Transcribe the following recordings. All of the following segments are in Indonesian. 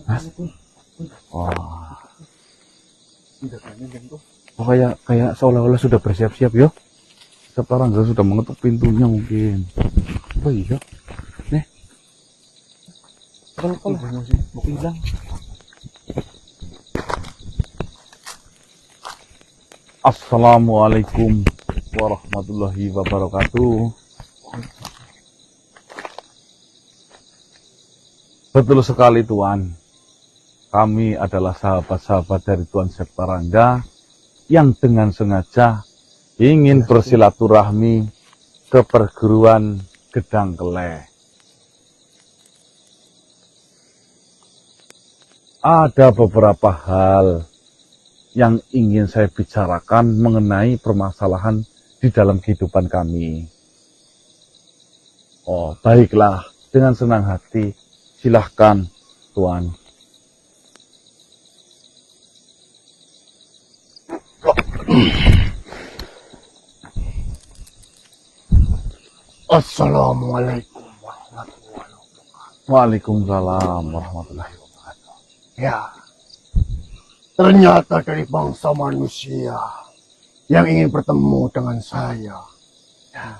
Hah? Wah. Oh, kayak seolah-olah sudah bersiap-siap ya. Sekarang sudah mengetuk pintunya mungkin. Oh iya. Nih. Kalau mau hilang. Assalamualaikum warahmatullahi wabarakatuh. Betul sekali Tuan. Kami adalah sahabat-sahabat dari Tuan Septarangga yang dengan sengaja ingin bersilaturahmi ke perguruan Gedang Keleh. Ada beberapa hal yang ingin saya bicarakan mengenai permasalahan di dalam kehidupan kami. Oh, baiklah, dengan senang hati, silahkan, Tuan. Assalamualaikum warahmatullahi wabarakatuh. Waalaikumsalam warahmatullahi wabarakatuh. Ya, ternyata dari bangsa manusia yang ingin bertemu dengan saya. Ya,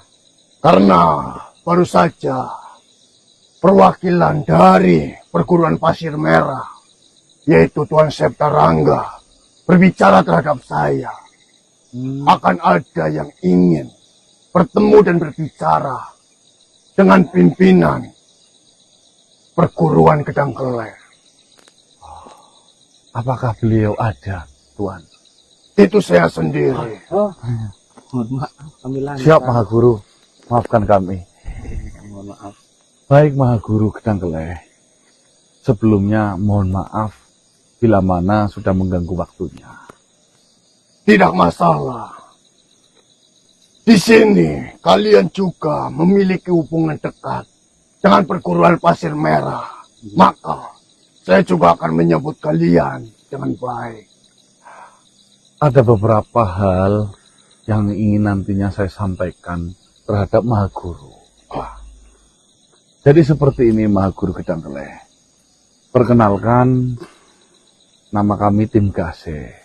karena baru saja perwakilan dari perguruan Pasir Merah, yaitu Tuan Septarangga, berbicara terhadap saya. Akan ada yang ingin bertemu dan berbicara dengan pimpinan perguruan Gedang Keleh. Apakah beliau ada, Tuan? Itu saya sendiri. Mohon maaf, kami lancar. Siap, Maha Guru. Maafkan kami. Mohon maaf. Baik, Maha Guru Gedang Keleh. Sebelumnya, mohon maaf bila mana sudah mengganggu waktunya. Tidak masalah. Di sini, kalian juga memiliki hubungan dekat dengan perguruan Pasir Merah. Maka, saya juga akan menyebut kalian dengan baik. Ada beberapa hal yang ingin nantinya saya sampaikan terhadap Maha Guru. Jadi seperti ini, Maha Guru Gedang Keleh. Perkenalkan, nama kami Tim Gase.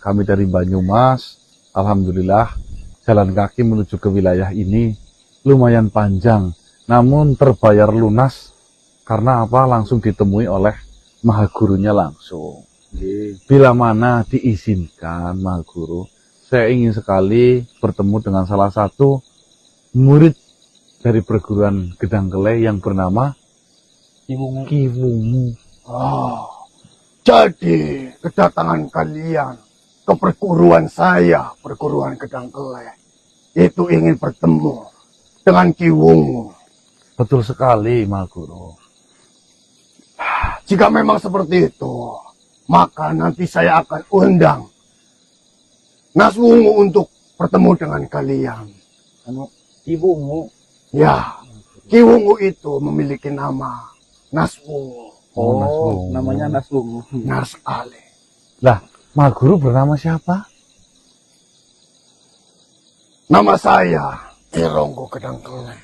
Kami dari Banyumas. Alhamdulillah, jalan kaki menuju ke wilayah ini lumayan panjang, namun terbayar lunas karena apa? Langsung ditemui oleh Maha Gurunya langsung. Bila mana diizinkan Maha Guru, saya ingin sekali bertemu dengan salah satu murid dari perguruan Gedang Keleh yang bernama Kiwungu. Jadi, kedatangan kalian ke perguruan saya, perguruan Gedang Keleh, itu ingin bertemu dengan Kiwungu. Betul sekali, Maha Guru. Jika memang seperti itu, maka nanti saya akan undang Naswungu untuk bertemu dengan kalian. Ibumu. Ya, Kiwungu itu memiliki nama Naswungu. Oh, namanya Naswungu. Benar sekali. Lah, Maha Guru bernama siapa? Nama saya Ironggo Gedang Keleh.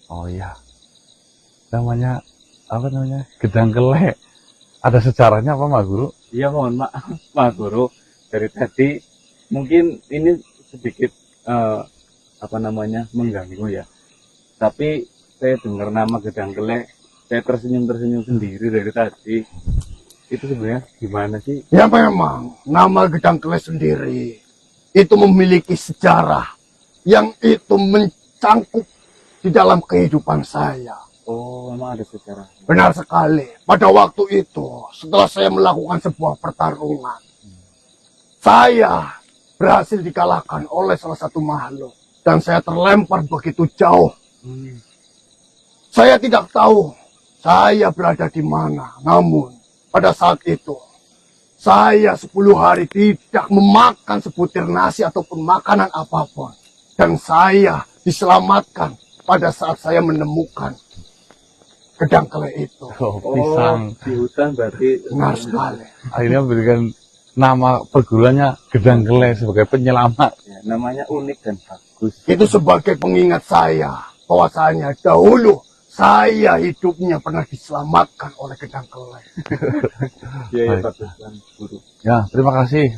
Oh iya. Namanya apa namanya? Gedang Keleh. Ada sejarahnya apa, Maha Guru? Iya, mohon maaf, Pak Guru. Dari tadi mungkin ini sedikit mengganggu ya. Tapi saya dengar nama Gedang Keleh, saya tersenyum sendiri dari tadi. Itu sebenarnya gimana sih? Ya memang, nama Gedang Keleh sendiri itu memiliki sejarah yang itu mencangkup di dalam kehidupan saya. Oh, memang ada sejarah. Benar sekali. Pada waktu itu, setelah saya melakukan sebuah pertarungan, saya berhasil dikalahkan oleh salah satu makhluk. Dan saya terlempar begitu jauh. Saya tidak tahu saya berada di mana. Namun, pada saat itu, saya 10 hari tidak memakan sebutir nasi ataupun makanan apapun. Dan saya diselamatkan pada saat saya menemukan Gedang Keleh itu. Oh, pisang. Di hutan berarti. Benar sekali. Akhirnya memberikan nama perguruannya Gedang Keleh sebagai penyelamat. Ya, namanya unik dan bagus. Itu sebagai pengingat saya bahwasanya dahulu saya hidupnya pernah diselamatkan oleh Kedangkele. Iya, Baik. bagus kan, Guru. Ya, terima kasih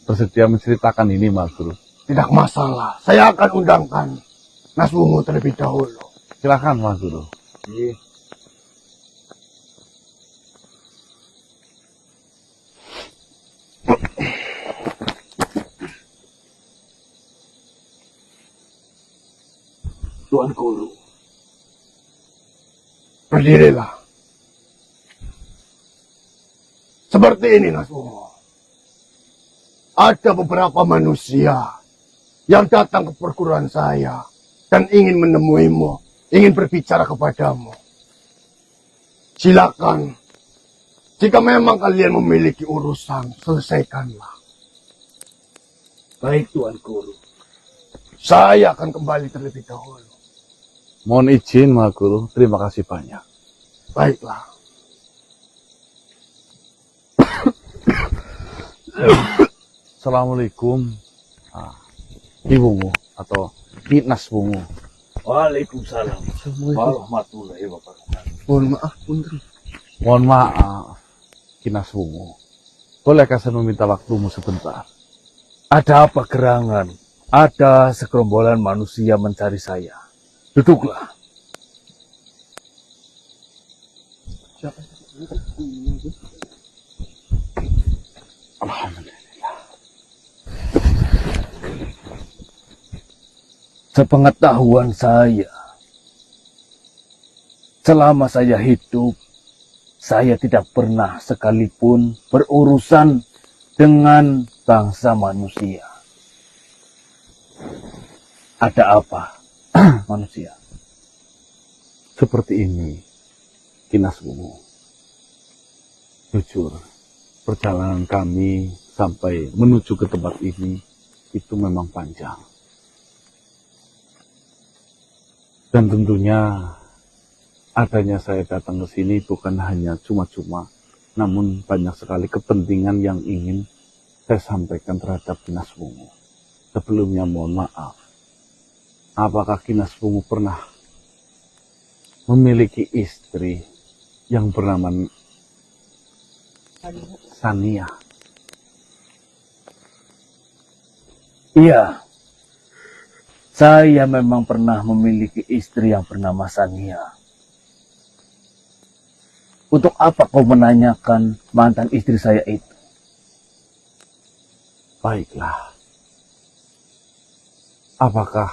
bersedia menceritakan ini, Mas Guru. Tidak masalah, saya akan undangkan Naswungu terlebih dahulu. Silakan, Mas Guru. Iya. Tuan Guru. Berdirilah. Seperti ini, Naswungu. Ada beberapa manusia yang datang ke perguruan saya dan ingin menemuimu, ingin berbicara kepadamu. Silakan. Jika memang kalian memiliki urusan, selesaikanlah. Baik, Tuan Guru. Saya akan kembali terlebih dahulu. Mohon izin, Mas Guru. Terima kasih banyak. Baiklah. Assalamualaikum. Ibumu atau Kinas Bungu. Waalaikumsalam. Warahmatullahi wabarakatuh. Mohon maaf, Putri. Mohon maaf, Kinas Bungu. Bolehkah saya meminta waktumu sebentar? Ada apa gerangan? Ada segerombolan manusia mencari saya. Duduklah. Alhamdulillah. Sepengetahuan saya, selama saya hidup, saya tidak pernah sekalipun berurusan dengan bangsa manusia. Ada apa, manusia? Seperti ini, Kinas Bungu. Jujur, perjalanan kami sampai menuju ke tempat ini itu memang panjang. Dan tentunya adanya saya datang ke sini bukan hanya cuma-cuma, namun banyak sekali kepentingan yang ingin saya sampaikan terhadap Kinas Bungu. Sebelumnya mohon maaf, apakah Kinas Bungu pernah memiliki istri yang bernama Sania? Iya, saya memang pernah memiliki istri yang bernama Sania. Untuk apa kau menanyakan mantan istri saya itu? Baiklah. Apakah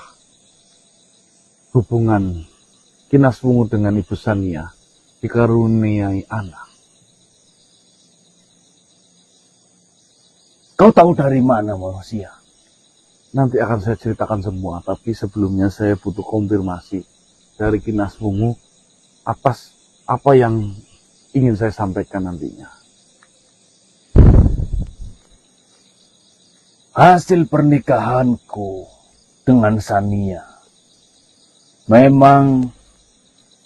hubungan Kinas Bungu dengan Ibu Sania dikaruniai anak? Kau tahu dari mana, manusia? Nanti akan saya ceritakan semua, tapi sebelumnya saya butuh konfirmasi dari Kinas Bungu apa yang ingin saya sampaikan nantinya. Hasil pernikahanku dengan Sania. Memang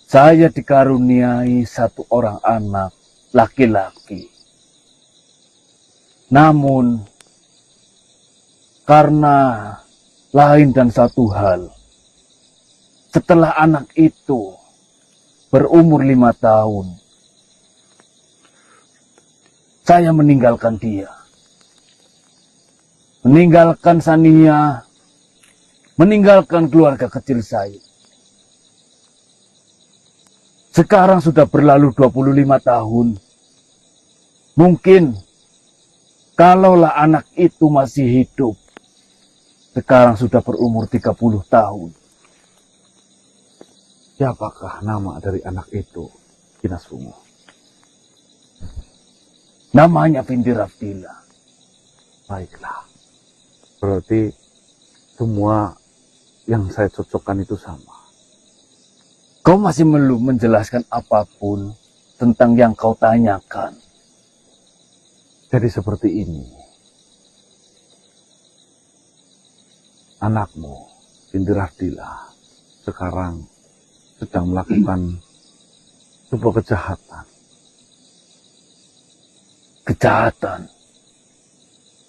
saya dikaruniai satu orang anak laki-laki. Namun, karena lain dan satu hal, setelah anak itu berumur 5 tahun, saya meninggalkan dia. Meninggalkan Sania, meninggalkan keluarga kecil saya. Sekarang sudah berlalu 25 tahun. Mungkin, kalaulah anak itu masih hidup, sekarang sudah berumur 30 tahun. Siapakah nama dari anak itu, Kinas Bungu? Namanya Vindi Rafdila. Baiklah. Berarti semua yang saya cocokkan itu sama. Kau masih belum menjelaskan apapun tentang yang kau tanyakan. Jadi seperti ini. Anakmu, Vindi Rafdila, sekarang sedang melakukan sebuah kejahatan. Kejahatan.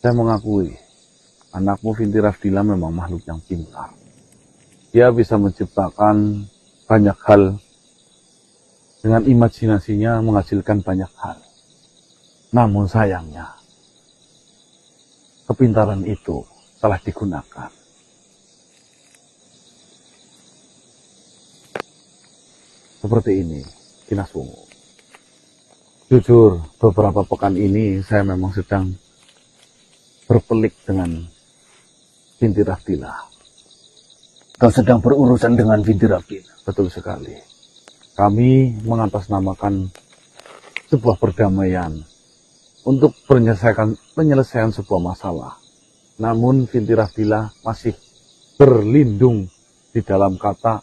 Saya mengakui, anakmu Vindi Rafdila memang makhluk yang pintar. Dia bisa menciptakan banyak hal dengan imajinasinya menghasilkan banyak hal. Namun sayangnya, kepintaran itu telah digunakan. Seperti ini, Kinas Wungu. Jujur, beberapa pekan ini saya memang sedang berpelik dengan Binti Raftila. Kau sedang berurusan dengan Binti Raftila? Betul sekali. Kami mengatasnamakan sebuah perdamaian untuk penyelesaian sebuah masalah. Namun Binti Raftila masih berlindung di dalam kata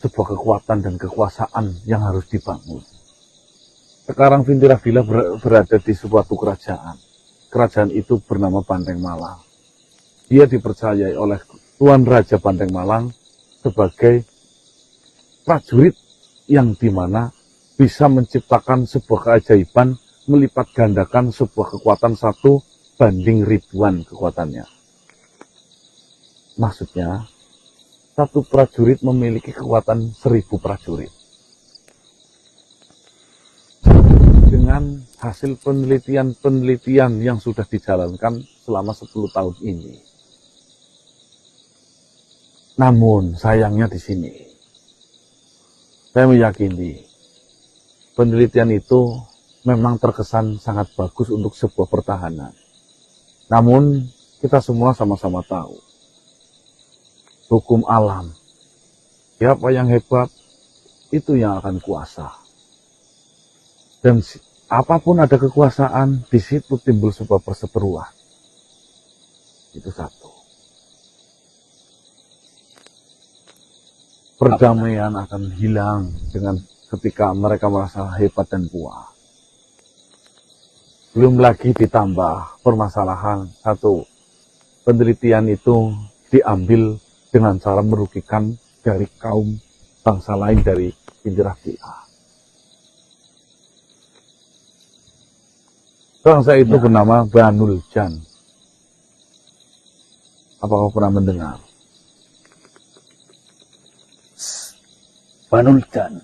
sebuah kekuatan dan kekuasaan yang harus dibangun. Sekarang Binti Raftila berada di suatu kerajaan. Kerajaan itu bernama Banteng Malang. Dia dipercayai oleh Tuan Raja Banteng Malang sebagai prajurit yang dimana bisa menciptakan sebuah keajaiban, melipat gandakan sebuah kekuatan 1 banding ribuan kekuatannya. Maksudnya, 1 prajurit memiliki kekuatan 1000 prajurit. Dengan hasil penelitian yang sudah dijalankan selama 10 tahun ini. Namun sayangnya di sini, saya meyakini penelitian itu memang terkesan sangat bagus untuk sebuah pertahanan. Namun kita semua sama-sama tahu, hukum alam, siapa yang hebat, itu yang akan kuasa. Dan apapun ada kekuasaan, di situ timbul sebuah perseteruan. Itu satu. Perdamaian akan hilang dengan ketika mereka merasa hebat dan kuat. Belum lagi ditambah permasalahan 1. Penelitian itu diambil dengan cara merugikan dari kaum bangsa lain dari Binti Raftila. Bangsa itu bernama Banul Jan. Apakah kau pernah mendengar? Banul Jan.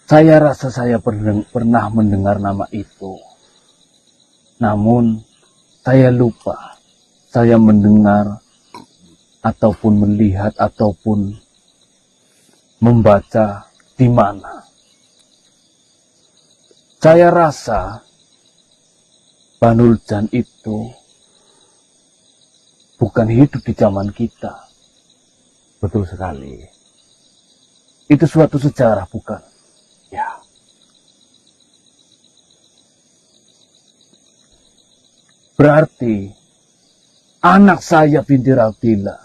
Saya rasa saya pernah mendengar nama itu. Namun, saya lupa. Saya mendengar ataupun melihat ataupun membaca di mana. Saya rasa Banul Jan itu bukan hidup di zaman kita. Betul sekali. Itu suatu sejarah, bukan? Ya. Berarti anak saya Binti Raftila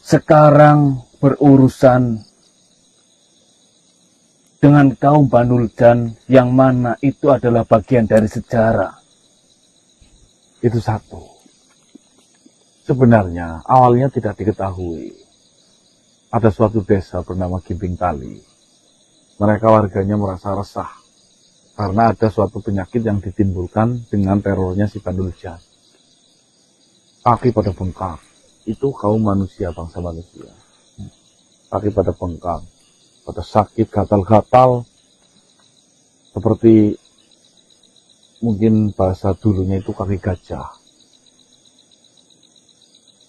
sekarang berurusan dengan kaum Banul Jan yang mana itu adalah bagian dari sejarah. Itu satu. Sebenarnya awalnya tidak diketahui. Ada suatu desa bernama Gimbing Tali. Mereka warganya merasa resah karena ada suatu penyakit yang ditimbulkan dengan terornya si Banul Jan. Kaki pada bengkak. Itu kaum manusia, bangsa manusia. Kaki pada bengkak, pada sakit, gatal-gatal, seperti mungkin bahasa dulunya itu kaki gajah.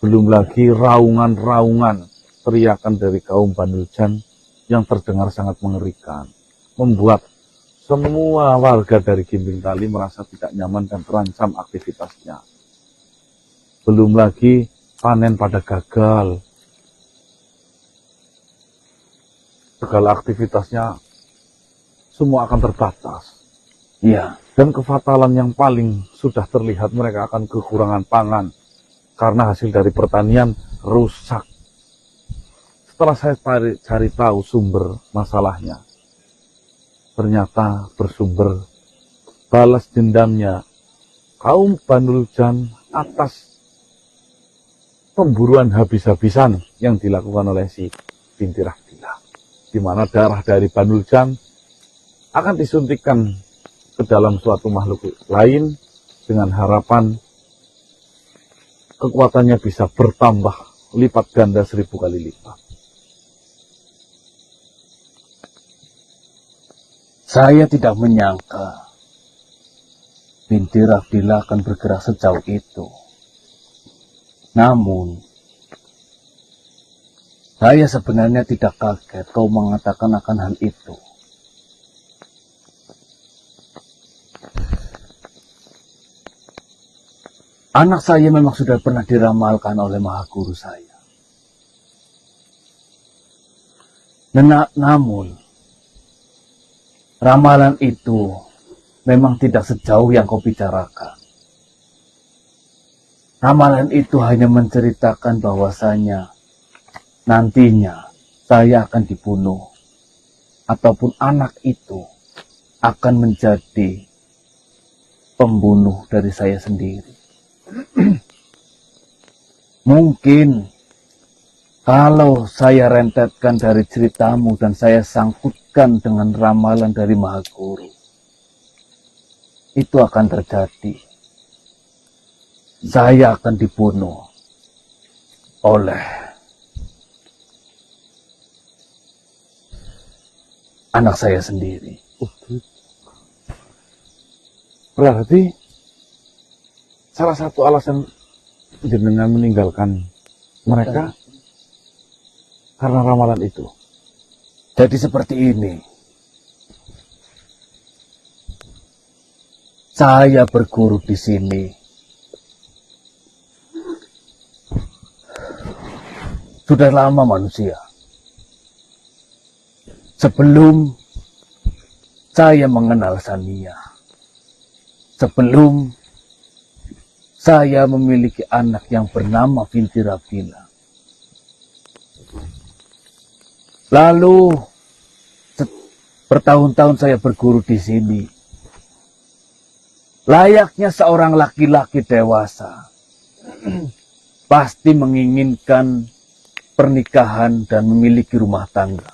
Belum lagi raungan-raungan, teriakan dari kaum Banul Jan yang terdengar sangat mengerikan, membuat semua warga dari Gimbing Tali merasa tidak nyaman dan terancam aktivitasnya. Belum lagi panen pada gagal. Segala aktivitasnya semua akan terbatas. Iya. Dan kefatalan yang paling sudah terlihat, mereka akan kekurangan pangan karena hasil dari pertanian rusak. Setelah saya cari tahu sumber masalahnya, ternyata bersumber balas dendamnya kaum Banul Jan atas pemburuan habis-habisan yang dilakukan oleh si Binti Raftila, di mana darah dari Banul Jan akan disuntikkan ke dalam suatu makhluk lain dengan harapan kekuatannya bisa bertambah lipat ganda 1000 kali lipat. Saya tidak menyangka binti Rafdila akan bergerak sejauh itu. Namun, saya sebenarnya tidak kaget kau mengatakan akan hal itu. Anak saya memang sudah pernah diramalkan oleh Maha Guru saya. Namun, ramalan itu memang tidak sejauh yang kau bicarakan. Ramalan itu hanya menceritakan bahwasanya nantinya saya akan dibunuh, ataupun anak itu akan menjadi pembunuh dari saya sendiri. Mungkin kalau saya rentetkan dari ceritamu dan saya sangkutkan dengan ramalan dari Maha Guru, itu akan terjadi. Saya akan dibunuh oleh anak saya sendiri. Berarti salah satu alasan jenengan meninggalkan mereka karena ramalan itu. Jadi seperti ini. Saya berguru di sini. Sudah lama manusia. Sebelum saya mengenal Sania. Sebelum saya memiliki anak yang bernama binti Rafdila. Lalu bertahun-tahun saya berguru di sini. Layaknya seorang laki-laki dewasa, pasti menginginkan pernikahan dan memiliki rumah tangga.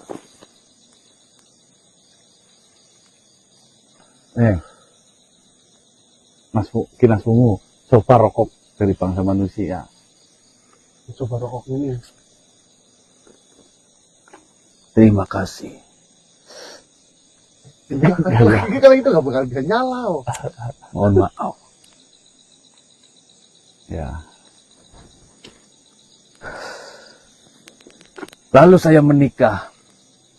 Mas Kinas Bungu, coba rokok dari bangsa manusia. Coba rokok ini. Terima kasih. Kalau itu nggak bakal bisa nyala. Oh. Mohon maaf. Ya. Lalu saya menikah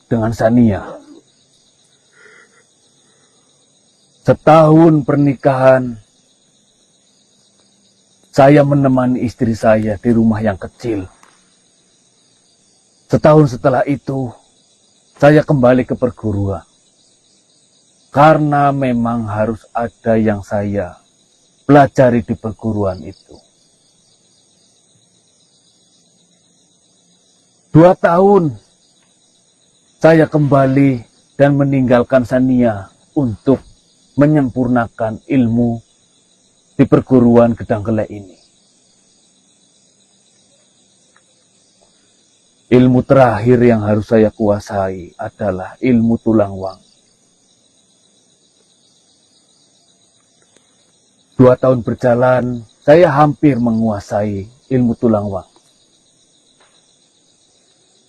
dengan Sania. Setahun pernikahan, saya menemani istri saya di rumah yang kecil. Setahun setelah itu, saya kembali ke perguruan. Karena memang harus ada yang saya pelajari di perguruan itu. 2 tahun, saya kembali dan meninggalkan Sania untuk menyempurnakan ilmu di perguruan Gedang Gele ini. Ilmu terakhir yang harus saya kuasai adalah ilmu tulang wang. 2 tahun berjalan, saya hampir menguasai ilmu tulang wang.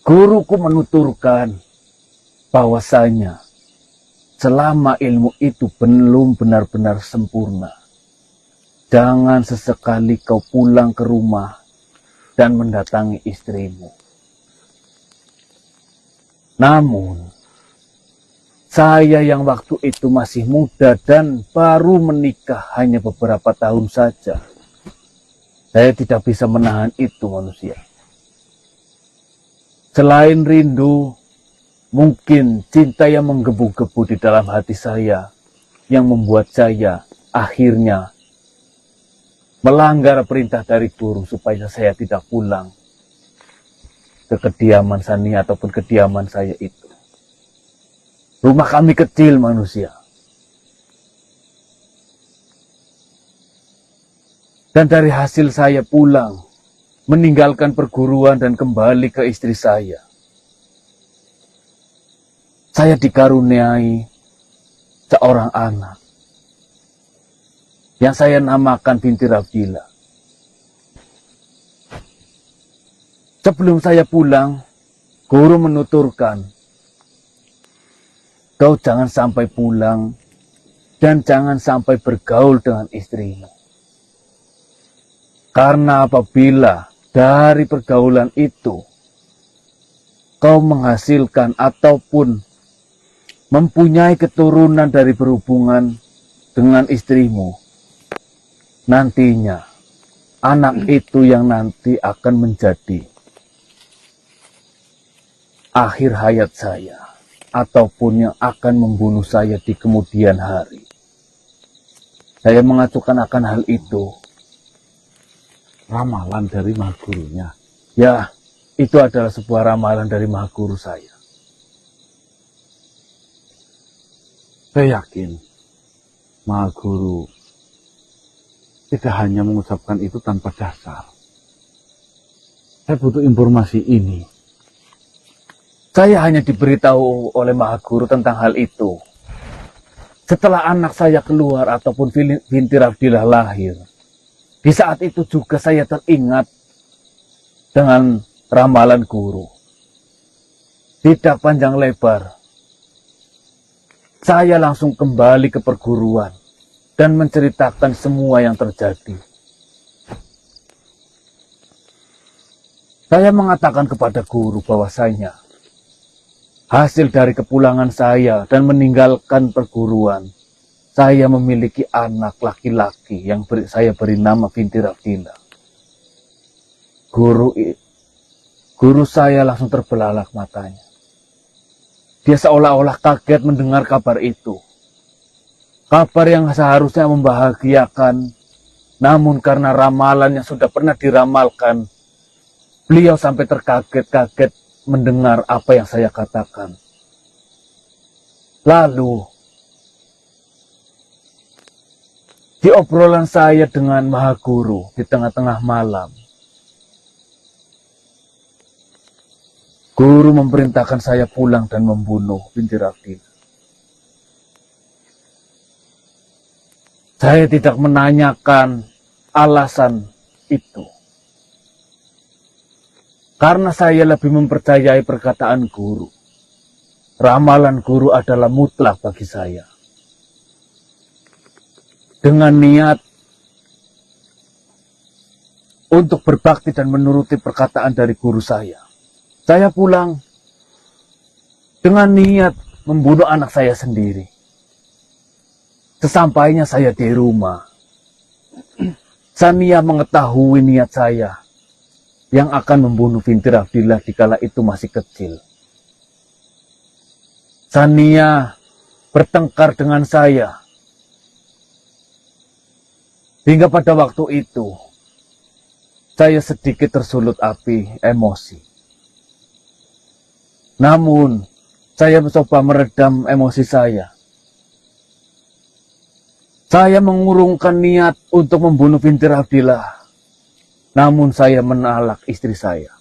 Guruku menuturkan bahwasanya selama ilmu itu belum benar-benar sempurna, jangan sesekali kau pulang ke rumah dan mendatangi istrimu. Namun, saya yang waktu itu masih muda dan baru menikah hanya beberapa tahun saja, saya tidak bisa menahan itu manusia. Selain rindu, mungkin cinta yang menggebu-gebu di dalam hati saya yang membuat saya akhirnya melanggar perintah dari guru supaya saya tidak pulang ke kediaman Sania ataupun kediaman saya itu. Rumah kami kecil manusia. Dan dari hasil saya pulang, meninggalkan perguruan dan kembali ke istri saya dikaruniai seorang anak yang saya namakan binti Rafdila. Sebelum saya pulang, guru menuturkan kau jangan sampai pulang dan jangan sampai bergaul dengan istrimu. Karena apabila dari pergaulan itu kau menghasilkan ataupun mempunyai keturunan dari berhubungan dengan istrimu, nantinya anak itu yang nanti akan menjadi akhir hayat saya ataupun yang akan membunuh saya di kemudian hari. Saya mengacukan akan hal itu. Ramalan dari Mahagurunya. Ya, itu adalah sebuah ramalan dari Mahaguru saya. Saya yakin Mahaguru tidak hanya mengucapkan itu tanpa dasar. Saya butuh informasi ini. Saya hanya diberitahu oleh Mahaguru tentang hal itu setelah anak saya keluar ataupun binti Rabdilah lahir. Di saat itu juga saya teringat dengan ramalan guru. Tidak panjang lebar, saya langsung kembali ke perguruan dan menceritakan semua yang terjadi. Saya mengatakan kepada guru bahwasanya hasil dari kepulangan saya dan meninggalkan perguruan, saya memiliki anak laki-laki yang saya beri nama binti Rabdilah. Guru saya langsung terbelalak matanya. Dia seolah-olah kaget mendengar kabar itu. Kabar yang seharusnya membahagiakan, namun karena ramalan yang sudah pernah diramalkan, beliau sampai terkaget-kaget mendengar apa yang saya katakan. Lalu, di obrolan saya dengan Mahaguru di tengah-tengah malam, guru memerintahkan saya pulang dan membunuh binti Rabdilah. Saya tidak menanyakan alasan itu. Karena saya lebih mempercayai perkataan guru. Ramalan guru adalah mutlak bagi saya. Dengan niat untuk berbakti dan menuruti perkataan dari guru saya pulang dengan niat membunuh anak saya sendiri. Sesampainya saya di rumah, Sania mengetahui niat saya yang akan membunuh binti Rabdilah dikala itu masih kecil. Sania bertengkar dengan saya. Hingga pada waktu itu, saya sedikit tersulut api emosi. Namun, saya mencoba meredam emosi saya. Saya mengurungkan niat untuk membunuh binti Rabdilah. Namun saya menalak istri saya.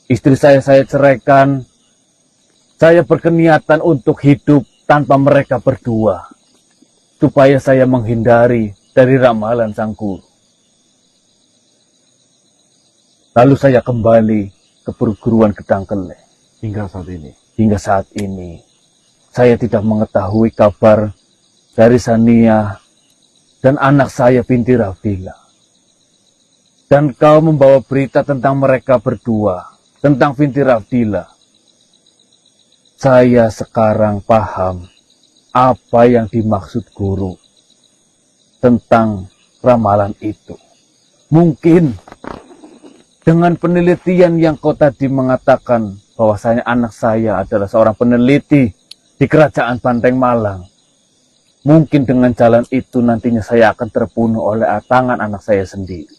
Istri saya ceraikan. Saya berkeniatan untuk hidup tanpa mereka berdua, supaya saya menghindari dari ramalan sang guru. Lalu saya kembali ke perguruan Gedangkele. Hingga saat ini. Hingga saat ini, saya tidak mengetahui kabar dari Sania dan anak saya binti Rabdilah. Dan kau membawa berita tentang mereka berdua, tentang binti Rabdilah. Saya sekarang paham apa yang dimaksud guru tentang ramalan itu. Mungkin dengan penelitian yang kau tadi mengatakan bahwasanya anak saya adalah seorang peneliti di Kerajaan Banteng Malang. Mungkin dengan jalan itu nantinya saya akan terbunuh oleh tangan anak saya sendiri.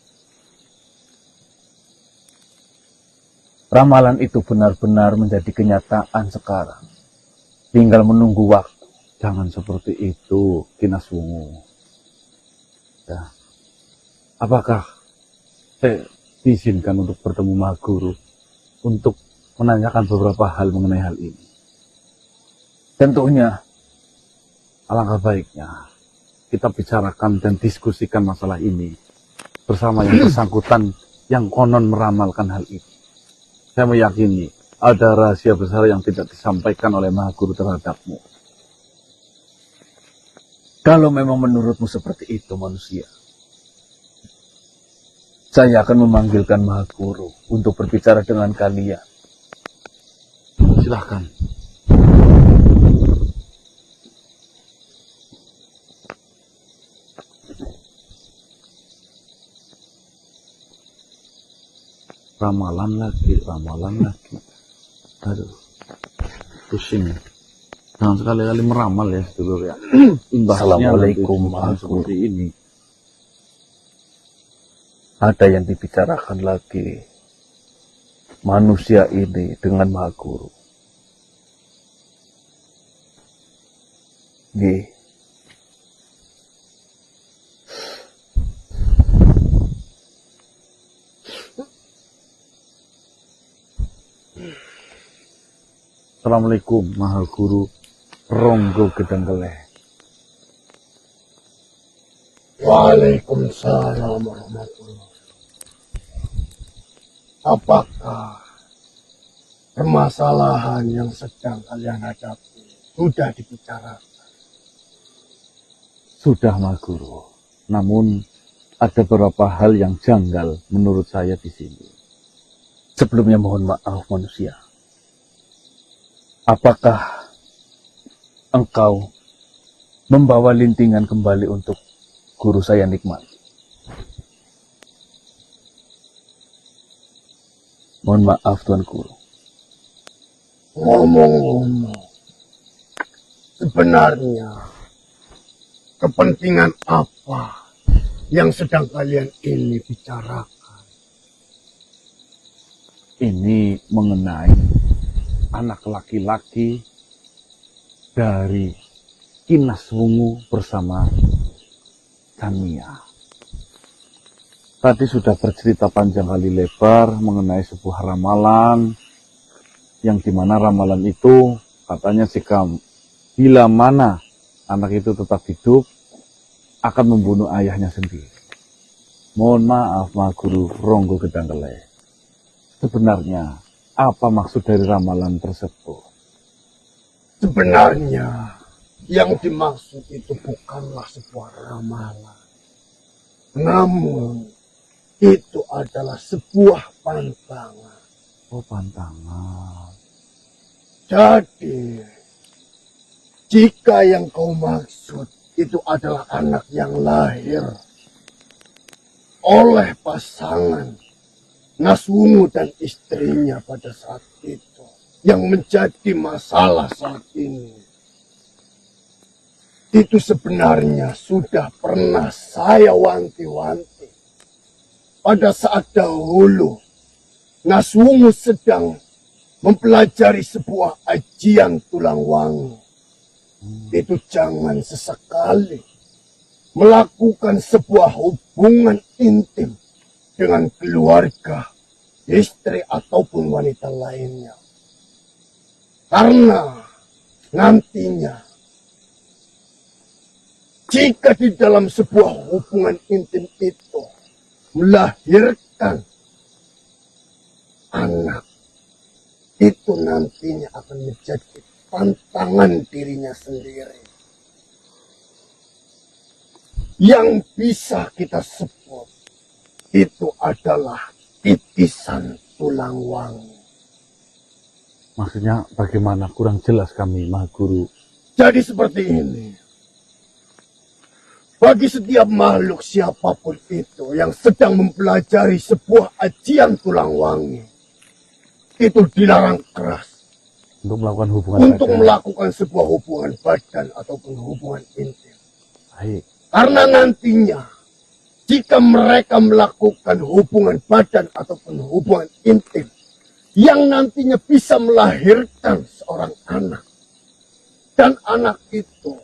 Ramalan itu benar-benar menjadi kenyataan sekarang. Tinggal menunggu waktu. Jangan seperti itu, Kinaswungu. Ya. Apakah saya diizinkan untuk bertemu Mahaguru untuk menanyakan beberapa hal mengenai hal ini? Tentunya. Alangkah baiknya kita bicarakan dan diskusikan masalah ini bersama yang bersangkutan yang konon meramalkan hal ini. Saya meyakini ada rahasia besar yang tidak disampaikan oleh Maha Guru terhadapmu. Kalau memang menurutmu seperti itu manusia, saya akan memanggilkan Maha Guru untuk berbicara dengan kalian. Silahkan. Ramalan lagi. Aduh, pusing. Jangan sekali-kali meramal ya, sedulur ya. Imbasnya Assalamualaikum, nanti Maha seperti Guru. ini. Ada yang dibicarakan lagi manusia ini dengan Maha Guru. Nggih. Assalamualaikum, Maha Guru Ronggo Gedangkeleh. Waalaikumsalam warahmatullahi wabarakatuh. Apakah permasalahan yang sedang kalian hadapi sudah dibicarakan? Sudah, Maha Guru. Namun ada beberapa hal yang janggal menurut saya di sini. Sebelumnya mohon maaf manusia. Apakah engkau membawa lintingan kembali untuk guru saya Nikmat? Mohon maaf Tuan Guru. Ngomong-ngomong, sebenarnya kepentingan apa yang sedang kalian ini bicarakan? Ini mengenai anak laki-laki dari Kinas Wungu bersama Tania. Tadi sudah bercerita panjang kali lebar mengenai sebuah ramalan, yang dimana ramalan itu katanya jika bila mana anak itu tetap hidup akan membunuh ayahnya sendiri. Mohon maaf, Maha Guru Ronggo Gedangkeleh. Sebenarnya apa maksud dari ramalan tersebut? Sebenarnya yang dimaksud itu bukanlah sebuah ramalan. Namun itu adalah sebuah pantangan. Oh, pantangan. Jadi, jika yang kau maksud itu adalah anak yang lahir oleh pasangan Naswungu dan istrinya pada saat itu, yang menjadi masalah saat ini, itu sebenarnya sudah pernah saya wanti-wanti. Pada saat dahulu, Naswungu sedang mempelajari sebuah ajian tulang wangi. Itu jangan sesekali melakukan sebuah hubungan intim dengan keluarga, istri ataupun wanita lainnya. Karena nantinya jika di dalam sebuah hubungan intim itu melahirkan anak, itu nantinya akan menjadi tantangan dirinya sendiri. Yang bisa kita sebut itu adalah titisan tulang wangi. Maksudnya bagaimana? Kurang jelas kami, Maha Guru. Jadi seperti ini. Bagi setiap makhluk siapapun itu yang sedang mempelajari sebuah ajian tulang wangi, itu dilarang keras Untuk melakukan hubungan untuk badan. melakukan sebuah hubungan badan ataupun hubungan intim. Baik. Karena nantinya jika mereka melakukan hubungan badan ataupun hubungan intim yang nantinya bisa melahirkan seorang anak, dan anak itu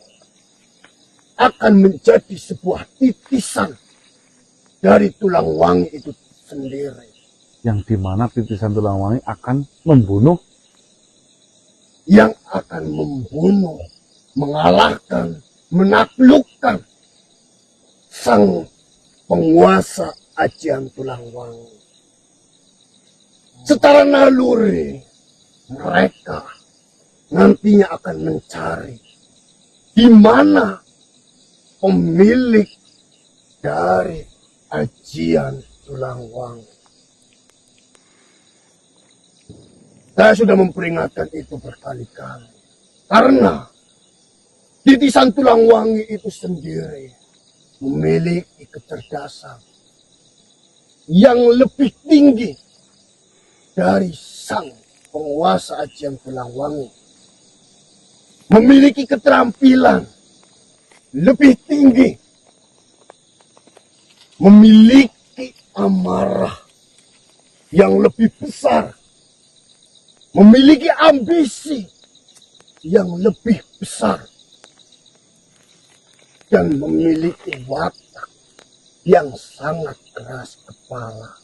akan menjadi sebuah titisan dari tulang wangi itu sendiri. Yang dimana titisan tulang wangi akan membunuh, Yang akan membunuh, mengalahkan, menaklukkan sang penguasa ajian tulang wangi. Secara naluri, mereka nantinya akan mencari di mana pemilik dari ajian tulang wangi. Saya sudah memperingatkan itu berkali-kali. Karena titisan tulang wangi itu sendiri memiliki kecerdasan yang lebih tinggi dari sang penguasa ajian tulang wangi. Memiliki keterampilan lebih tinggi. Memiliki amarah yang lebih besar. Memiliki ambisi yang lebih besar. Dan memiliki watak yang sangat keras kepala.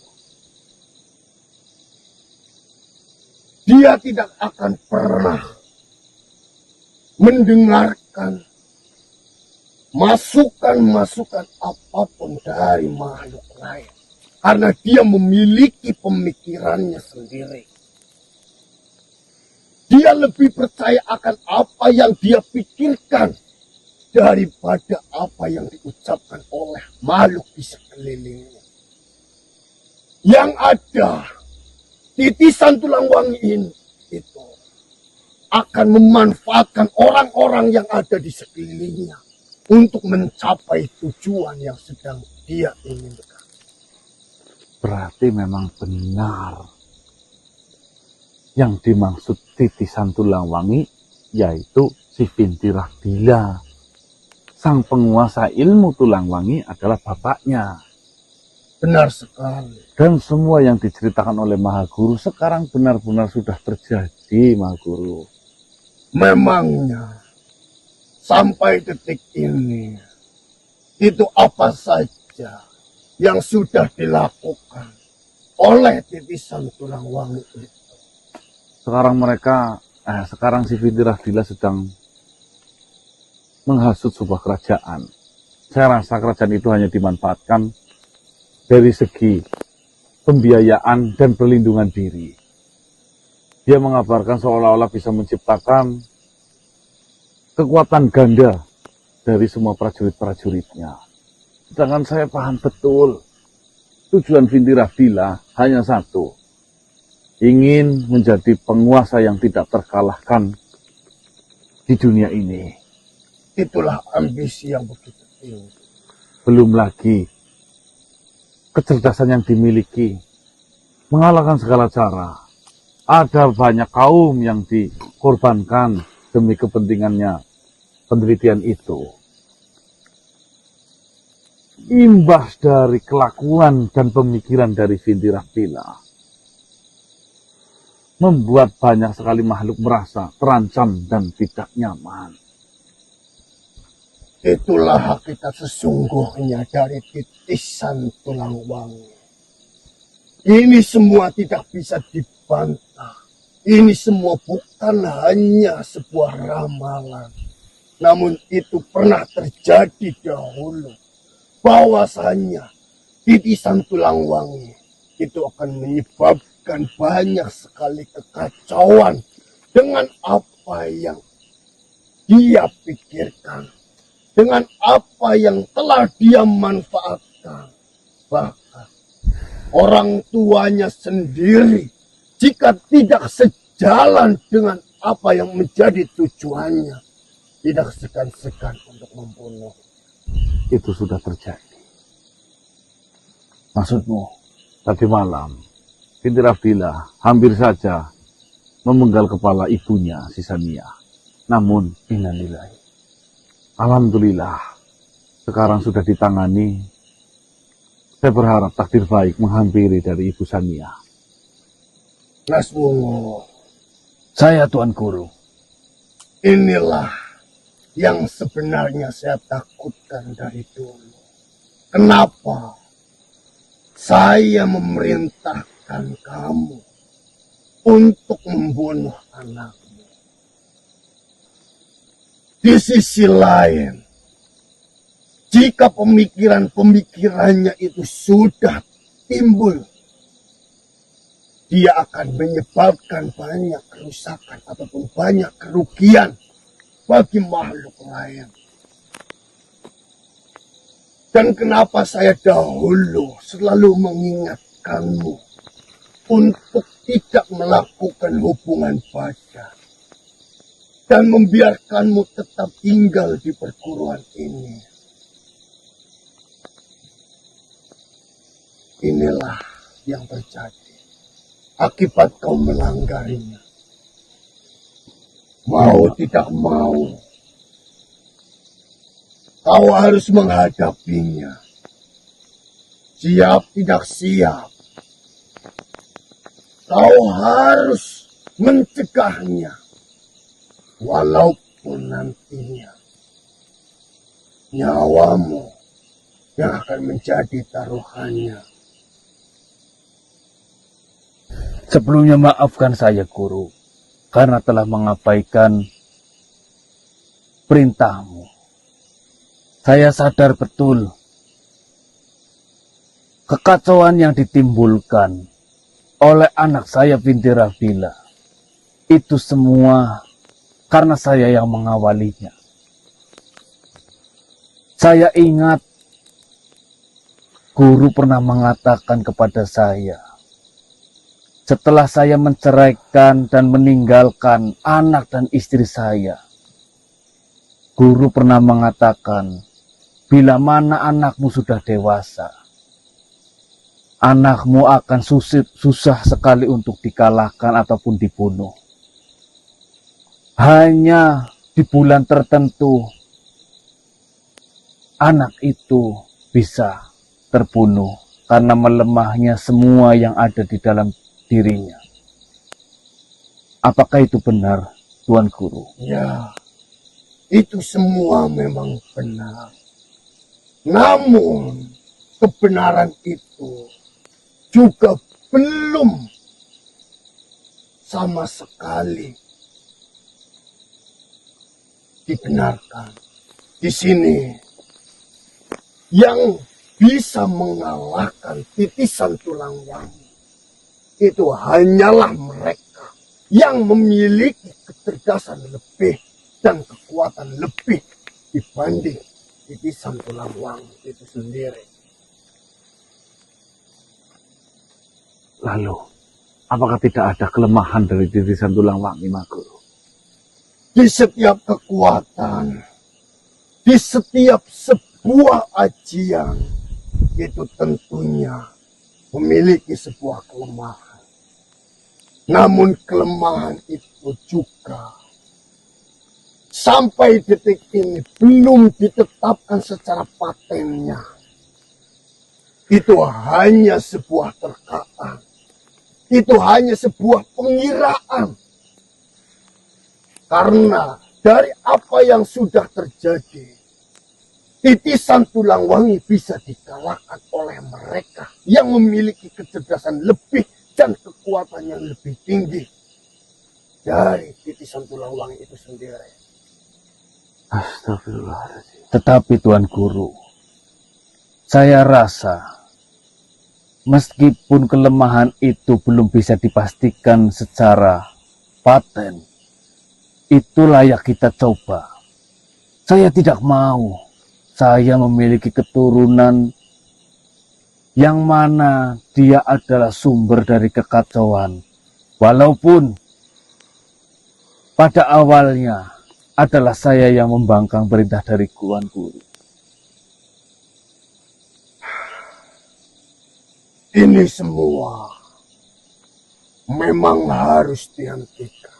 Dia tidak akan pernah mendengarkan masukan-masukan apapun dari makhluk lain. Karena dia memiliki pemikirannya sendiri. Dia lebih percaya akan apa yang dia pikirkan daripada apa yang diucapkan oleh makhluk di sekelilingnya. Yang ada, titisan tulang wangi ini itu akan memanfaatkan orang-orang yang ada di sekelilingnya untuk mencapai tujuan yang sedang dia inginkan. Berarti memang benar yang dimaksud titisan tulang wangi yaitu si Binti Rahdila. Sang penguasa ilmu tulang wangi adalah bapaknya. Benar sekali. Dan semua yang diceritakan oleh Maha Guru sekarang benar-benar sudah terjadi, Maha Guru. Memangnya sampai detik ini itu apa saja yang sudah dilakukan oleh titisan tulang wangi itu? Sekarang si Binti Rahdila sedang menghasut sebuah kerajaan. Saya rasa kerajaan itu hanya dimanfaatkan dari segi pembiayaan dan perlindungan diri. Dia mengabarkan seolah-olah bisa menciptakan kekuatan ganda dari semua prajurit-prajuritnya. Sedangkan saya paham betul, tujuan Binti Rahdila hanya satu, ingin menjadi penguasa yang tidak terkalahkan di dunia ini. Itulah ambisi yang begitu tinggi. Belum lagi kecerdasan yang dimiliki, mengalahkan segala cara. Ada banyak kaum yang dikorbankan demi kepentingannya penelitian itu. Imbas dari kelakuan dan pemikiran dari Binti Rahdila membuat banyak sekali makhluk merasa terancam dan tidak nyaman. Itulah hakikat sesungguhnya dari titisan tulang wangi. Ini semua tidak bisa dibantah. Ini semua bukan hanya sebuah ramalan. Namun itu pernah terjadi dahulu. Bahwasanya titisan tulang wangi itu akan menyebabkan banyak sekali kekacauan dengan apa yang dia pikirkan. Dengan apa yang telah dia manfaatkan. Bahkan orang tuanya sendiri jika tidak sejalan dengan apa yang menjadi tujuannya, tidak segan-segan untuk membunuh. Itu sudah terjadi. Maksudmu, tadi malam Binti Rahdila hampir saja memenggal kepala ibunya, si Sania. Namun, innalillahi. Alhamdulillah, sekarang sudah ditangani. Saya berharap takdir baik menghampiri dari Ibu Sania. Naswungo, Saya Tuan Guru. inilah yang sebenarnya saya takutkan dari dulu. Kenapa saya memerintahkan kamu untuk membunuh anakmu? Di sisi lain, jika pemikiran-pemikirannya itu sudah timbul dia akan menyebabkan banyak kerusakan ataupun banyak kerugian bagi makhluk lain. Dan kenapa saya dahulu selalu mengingatkanmu untuk tidak melakukan hubungan badan dan membiarkanmu tetap tinggal di perguruan ini. Inilah yang terjadi akibat kau melanggarnya. Mau tidak mau, kau harus menghadapinya. Siap tidak siap, kau harus mencegahnya. Walaupun nantinya nyawamu yang akan menjadi taruhannya. Sebelumnya maafkan saya, Guru, karena telah mengabaikan perintahmu. Saya sadar betul kekacauan yang ditimbulkan oleh anak saya binti Rabila. Itu semua karena saya yang mengawalinya. Saya ingat Guru pernah mengatakan kepada saya, setelah saya menceraikan dan meninggalkan anak dan istri saya, Guru pernah mengatakan, bila mana anakmu sudah dewasa, anakmu akan susah sekali untuk dikalahkan ataupun dibunuh. Hanya di bulan tertentu, anak itu bisa terbunuh karena melemahnya semua yang ada di dalam dirinya. Apakah itu benar, Tuan Guru? Ya, itu semua memang benar. Namun, kebenaran itu juga belum sama sekali dibenarkan. Di sini, yang bisa mengalahkan titisan tulang wangi itu hanyalah mereka yang memiliki kecerdasan lebih dan kekuatan lebih dibanding titisan tulang wangi itu sendiri. Lalu, apakah tidak ada kelemahan dari titisan tulang wangi, Guru? Di setiap kekuatan, di setiap sebuah ajian, itu tentunya memiliki sebuah kelemahan. Namun kelemahan itu juga sampai detik ini belum ditetapkan secara patennya. Itu hanya sebuah terkaan. Itu hanya sebuah pengiraan. Karena dari apa yang sudah terjadi, titisan tulang wangi bisa dikalahkan oleh mereka yang memiliki kecerdasan lebih dan kekuatan yang lebih tinggi dari titisan tulang wangi itu sendiri. Astagfirullahaladzim. Tetapi Tuan Guru, saya rasa meskipun kelemahan itu belum bisa dipastikan secara paten, itu layak kita coba. Saya tidak mau saya memiliki keturunan yang mana dia adalah sumber dari kekacauan. Walaupun pada awalnya adalah saya yang membangkang perintah dari Tuan Guru. Ini semua memang harus dihentikan.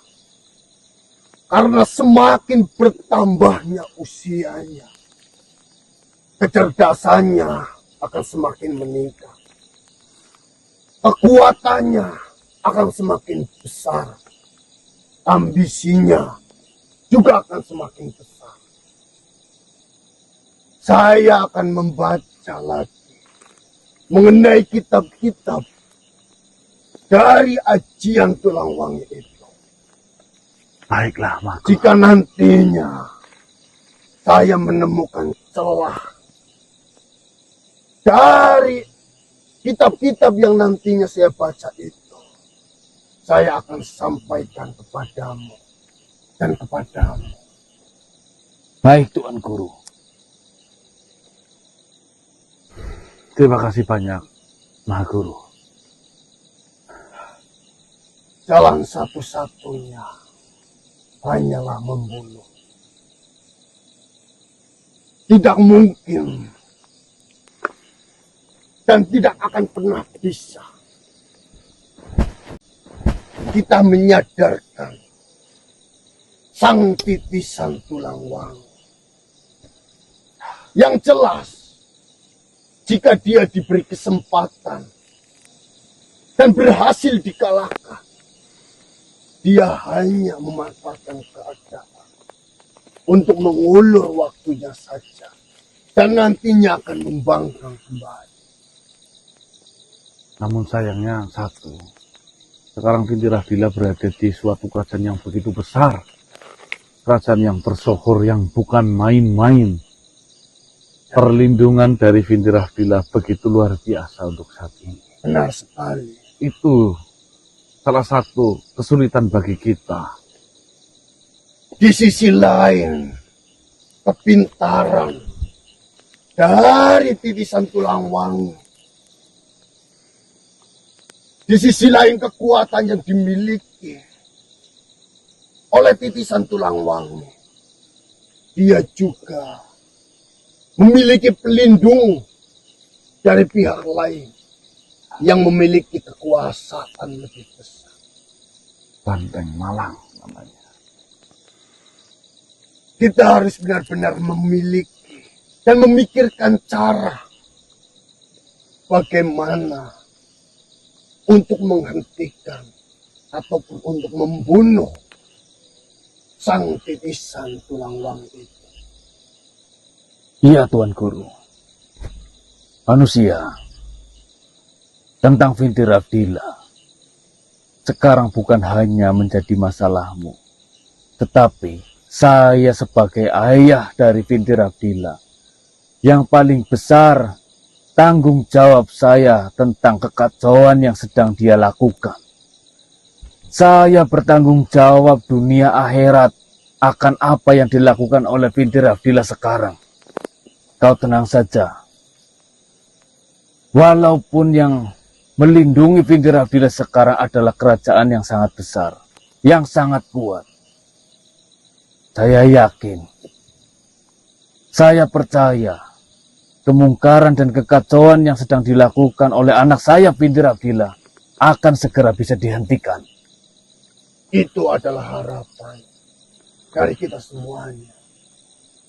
Karena semakin bertambahnya usianya, kecerdasannya akan semakin meningkat. Kekuatannya akan semakin besar. Ambisinya juga akan semakin besar. Saya akan membaca lagi mengenai kitab-kitab dari ajian tulang wangi itu. Baiklah, Guru. Jika nantinya saya menemukan celah dari kitab-kitab yang nantinya saya baca itu, saya akan sampaikan kepadamu dan kepadamu. Baik, Tuan Guru. Terima kasih banyak, Maha Guru. Jalan satu-satunya hanyalah membunuh. Tidak mungkin dan tidak akan pernah bisa kita menyadarkan sang titisan tulang wangi. Yang jelas, jika dia diberi kesempatan dan berhasil dikalahkan, dia hanya memanfaatkan keadaan untuk mengulur waktunya saja dan nantinya akan membangkang kembali. Namun sayangnya satu, sekarang Vintirafila berada di suatu kerajaan yang begitu besar. Kerajaan yang tersohor yang bukan main-main. Perlindungan dari Vintirafila begitu luar biasa untuk saat ini. Benar sekali. Itu salah satu kesulitan bagi kita. Di sisi lain, kepintaran dari titisan tulang wangi. Di sisi lain, kekuatan yang dimiliki oleh titisan tulang wangi. Dia juga memiliki pelindung dari pihak lain yang memiliki kekuasaan lebih besar. Banteng Malang namanya. Kita harus benar-benar memiliki dan memikirkan cara bagaimana untuk menghentikan ataupun untuk membunuh sang titisan tulang wangi itu. Iya, Tuan Guru. Manusia tentang Vintirafila sekarang bukan hanya menjadi masalahmu, tetapi saya sebagai ayah dari Vintirafila yang paling besar tanggung jawab saya tentang kekacauan yang sedang dia lakukan. Saya bertanggung jawab dunia akhirat akan apa yang dilakukan oleh Vintirafila sekarang. Kau tenang saja. Walaupun yang melindungi Vintirafila sekarang adalah kerajaan yang sangat besar, yang sangat kuat. Saya yakin, saya percaya kemungkaran dan kekacauan yang sedang dilakukan oleh anak saya Vintirafila akan segera bisa dihentikan. Itu adalah harapan dari kita semuanya.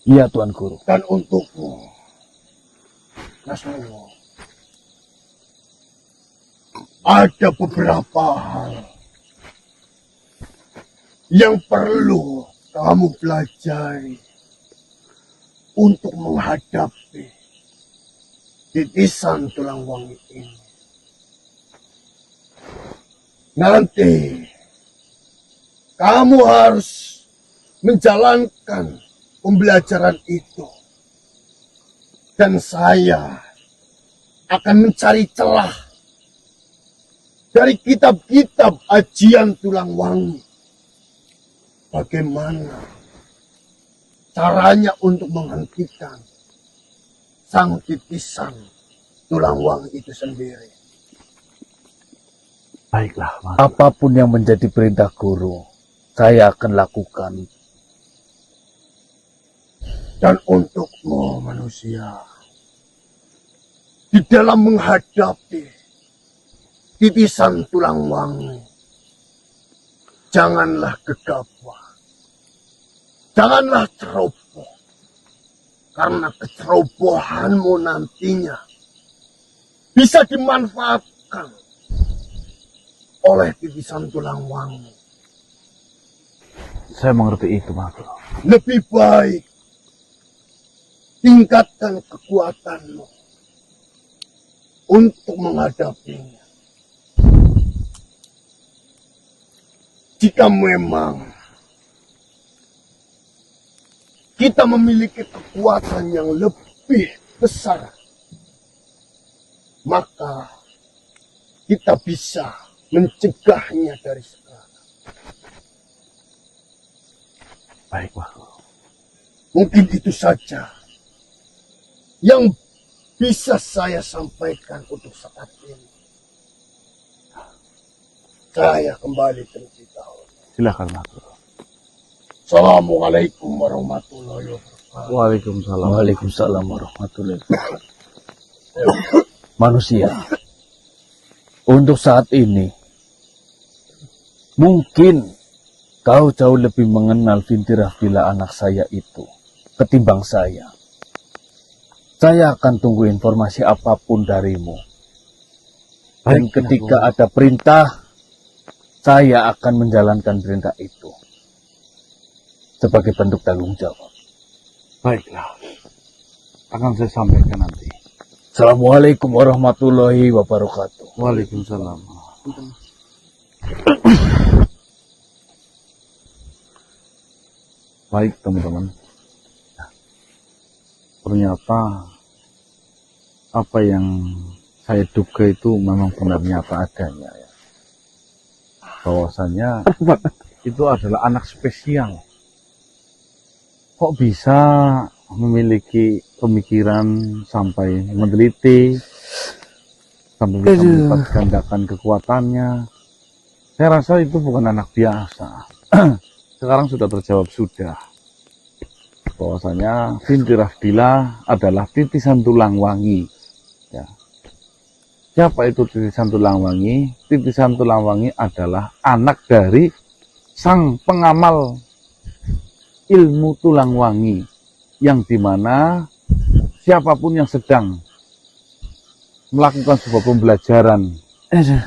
Iya, Tuan Guru. Dan untukmu, Nasrullah, ada beberapa hal yang perlu kamu pelajari untuk menghadapi titisan tulang wangi ini. Nanti kamu harus menjalankan pembelajaran itu. Dan saya akan mencari celah dari kitab-kitab ajian tulang wangi. Bagaimana caranya untuk menghentikan sang titisan tulang wangi itu sendiri. Baiklah, Maha. Apapun yang menjadi perintah guru, saya akan lakukan. Dan untukmu manusia, di dalam menghadapi titisan tulang wangi, janganlah gegabah, janganlah ceroboh, karena kecerobohanmu nantinya bisa dimanfaatkan oleh titisan tulang wangi. Saya mengerti itu, Maha. Lebih baik tingkatkan kekuatanmu untuk menghadapinya. Jika memang kita memiliki kekuatan yang lebih besar, maka kita bisa mencegahnya dari sekarang. Baik, Wah Guru. Mungkin itu saja yang bisa saya sampaikan untuk saat ini. Saya kembali terlebih dahulu. Silakan, Wah Guru. Assalamualaikum warahmatullahi wabarakatuh. Waalaikumsalam. Waalaikumsalam warahmatullahi wabarakatuh. Manusia, untuk saat ini, mungkin kau jauh lebih mengenal Binti Rahbila anak saya itu ketimbang saya. Saya akan tunggu informasi apapun darimu. Dan Baik, ketika ada perintah, saya akan menjalankan perintah itu sebagai bentuk tanggung jawab. Baiklah. Akan saya sampaikan nanti. Assalamualaikum warahmatullahi wabarakatuh. Waalaikumsalam. Baik, teman-teman. Ternyata apa yang saya duga itu memang benar nyata adanya ya. Bahwasanya itu adalah anak spesial. Kok bisa memiliki pemikiran sampai meneliti, sampai bisa melipat gandakan kekuatannya. Saya rasa itu bukan anak biasa. Sekarang sudah terjawab sudah. Bahwasanya Binti Rahbila adalah titisan tulang wangi. Ya. Siapa itu titisan tulang wangi? Titisan tulang wangi adalah anak dari sang pengamal ilmu tulang wangi, yang dimana siapapun yang sedang melakukan sebuah pembelajaran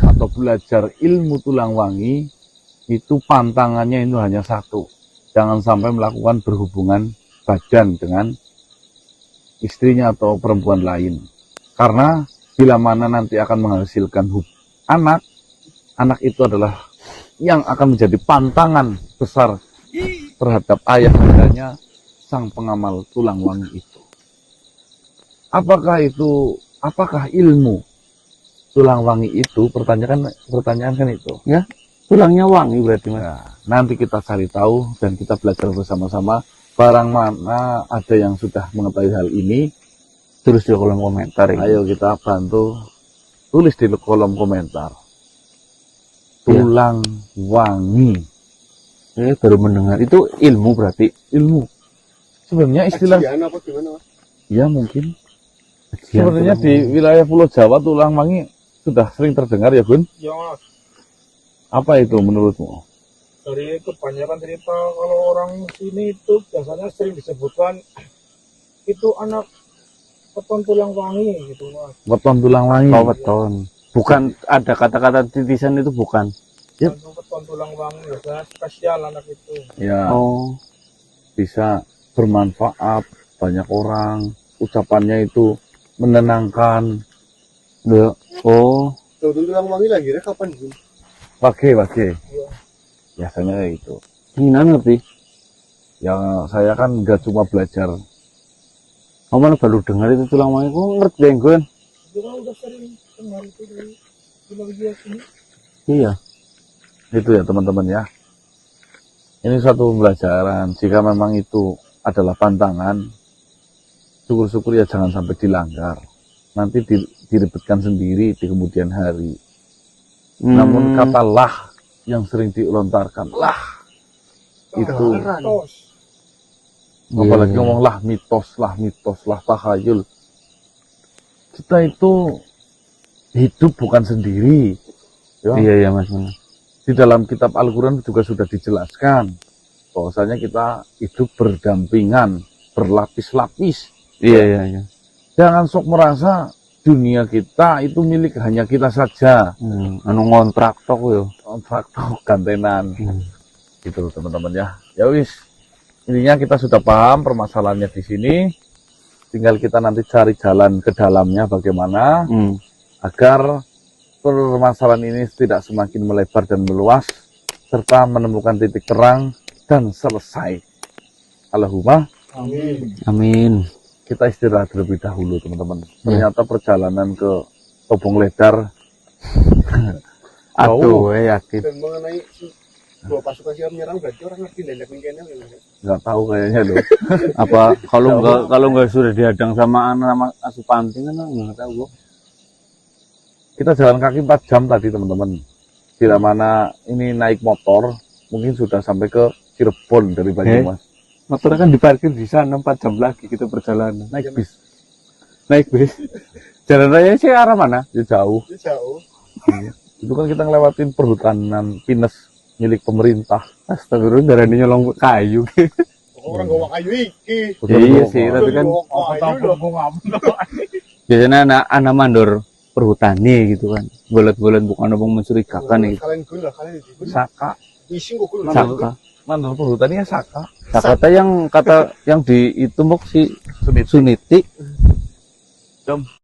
atau belajar ilmu tulang wangi, itu pantangannya itu hanya satu, jangan sampai melakukan berhubungan badan dengan istrinya atau perempuan lain, karena bila mana nanti akan menghasilkan anak itu adalah yang akan menjadi pantangan besar terhadap ayah andanya sang pengamal tulang wangi itu. Apakah ilmu tulang wangi itu? Pertanyaan kan itu. Ya, tulangnya wangi berarti Mas. Nah, nanti kita cari tahu dan kita belajar bersama-sama. Barang mana ada yang sudah mengetahui hal ini, Terus di kolom komentar ini. ayo kita bantu tulis di kolom komentar. Tulang wangi. Baru mendengar itu ilmu berarti. Ilmu. Sebenarnya istilah Kajian apa gimana, Mas? ya mungkin Kajian sebenarnya tulang di wilayah Pulau Jawa tulang wangi sudah sering terdengar ya Gun? Ya Mas, Apa itu menurutmu? dari kebanyakan cerita kalau orang sini itu biasanya sering disebutkan itu anak weton tulang wangi gitu Mas. Weton tulang wangi. Oh, weton. Bukan ada kata-kata titisan itu bukan. Yep. Itu weton tulang wangi biasanya spesial anak itu. Ya, Oh, bisa bermanfaat banyak orang. Ucapannya itu menenangkan. ya. Oh, Tulang wangi lahirnya kapan, Bu? Wage. Iya. Biasanya kayak gitu. gimana ngerti? Ya saya kan nggak cuma belajar. Oh, mana baru dengar itu tulang wangi. Kok ngerti deh gue? Itu kan udah sering dengar itu dari wilayah sini. Iya. Itu ya teman-teman ya. Ini suatu pembelajaran. Jika memang itu adalah pantangan, syukur-syukur ya jangan sampai dilanggar. Nanti diribetkan sendiri di kemudian hari. Namun kata lah yang sering dilontarkan, lah itu, Tos. apalagi ngomong lah mitos, lah tahayul. Kita itu hidup bukan sendiri. Ya. Iya Mas. Di dalam kitab Al-Quran juga sudah dijelaskan bahwasanya kita hidup berdampingan, berlapis-lapis. Iya. Jangan sok merasa dunia kita itu milik hanya kita saja. Anu ngontrak tok yo. Kontrak gantenan. Gitu teman-teman ya. Ya wis. Intinya kita sudah paham permasalahannya di sini. Tinggal kita nanti cari jalan ke dalamnya bagaimana agar permasalahan ini tidak semakin melebar dan meluas, serta menemukan titik terang dan selesai. Allahumma Amin. kita istirahat terlebih dahulu teman-teman. Ternyata perjalanan ke Tobong Ledar Aduh, yakin. Dan mengenai dua pasukan siap menyerang berarti orang ngerti lelek mingkenya Nggak tahu kayaknya loh. Apa kalau nggak sudah dihadang sama anak Asupanting kan nggak tahu gua. Kita jalan kaki 4 jam tadi teman-teman. Bila mana ini naik motor, mungkin sudah sampai ke Cirebon dari Banyumas. Motor kan diparkir di sana 4 jam lagi kita perjalanan. Naik bis, Naik bis. Jalan raya sih arah mana? ya jauh. jauh. Itu kan kita ngelewatin perhutanan pinus milik pemerintah. Astagfirullah, darahnya nyolong kayu. Orang gawa kayu iki. Iya sih, tapi kan biasanya anak mandor perhutani gitu kan. Bolet-bolet bukan abang mencurigakan gitu. Kalian gula kalian itu. Saka, Ising kok gula. Saka. mandor perhutani ya Saka. Kata yang di itu si Suniti.